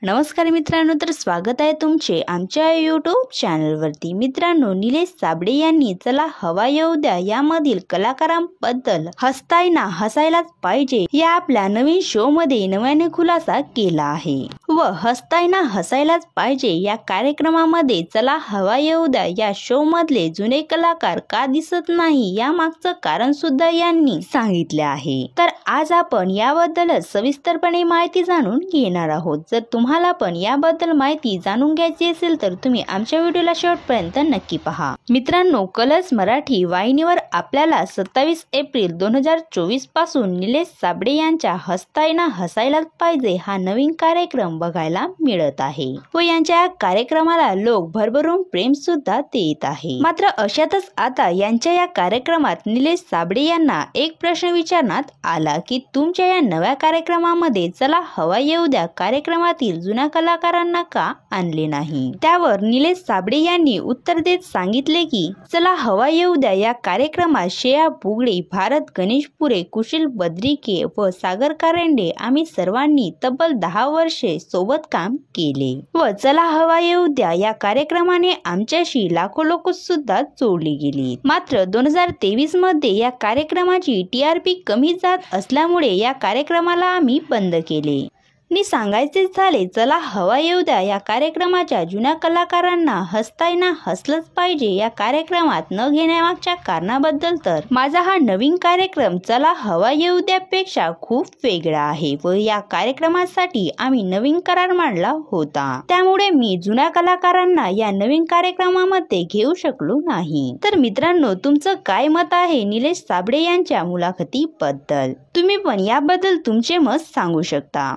नमस्कार मित्रांनो, तर स्वागत आहे तुमचे आमच्या यूट्यूब चॅनलवरती। मित्रांनो, निलेश साबळे यांनी चला हवा येऊ द्या यामधील कलाकारांबद्दल हसताय ना हसायलाच पाहिजे या आपल्या नवीन शो मध्ये नव्याने खुलासा केला आहे व हसताय ना हसायलाच पाहिजे या कार्यक्रमामध्ये चला हवा येऊ द्या या शो मधले जुने कलाकार का दिसत नाही या मागचं कारण सुद्धा यांनी सांगितले आहे। तर आज आपण याबद्दलच सविस्तरपणे माहिती जाणून घेणार आहोत। जर तुम्हाला पण याबद्दल माहिती जाणून घ्यायची असेल तर तुम्ही आमच्या व्हिडिओला शेवटपर्यंत नक्की पहा। मित्रांनो, कलर्स मराठी वाहिनीवर आपल्याला 27 एप्रिल 2024 पासून निलेश साबळे यांच्या हसताय ना हसायलाच पाहिजे हा नवीन कार्यक्रम बघायला मिळत आहे व यांच्या या कार्यक्रमाला लोक भरभरून प्रेम सुद्धा देत आहे। मात्र अशातच आता यांच्या या कार्यक्रमात निलेश साबळे यांना एक प्रश्न विचारण्यात आला की तुमच्या या नव्या कार्यक्रमामध्ये चला हवा येऊ द्या कार्यक्रमातील जुन्या कलाकारांना का आणले नाही। त्यावर निलेश साबळे यांनी उत्तर देत सांगितले की चला हवा येऊ द्या या कार्यक्रमात श्रेया बुगडे, भारत गणेशपुरे, कुशल बद्रिके व सागर कारंडे आम्ही सर्वांनी तब्बल 10 वर्षे सोबत काम केले व चला हवा येऊ द्या या कार्यक्रमाने आमच्याशी लाखो लोक सुद्धा जोडली गेली। मात्र 2023 मध्ये या कार्यक्रमाची TRP कमी जात असल्यामुळे या कार्यक्रमाला आम्ही बंद केले। मी सांगायचे झाले चला हवा येऊ द्या या कार्यक्रमाच्या जुन्या कलाकारांना हसताय ना हसलंच पाहिजे या कार्यक्रमात न घेण्यामागच्या कारणाबद्दल तर माझा हा नवीन कार्यक्रम चला हवा येऊ द्या पेक्षा खूप वेगळा आहे व या कार्यक्रमासाठी आम्ही नवीन करार मांडला होता, त्यामुळे मी जुन्या कलाकारांना या नवीन कार्यक्रमामध्ये घेऊ शकलो नाही। तर मित्रांनो, तुमचं काय मत आहे निलेश साबळे यांच्या मुलाखतीबद्दल? तुम्ही पण याबद्दल तुमचे मत सांगू शकता।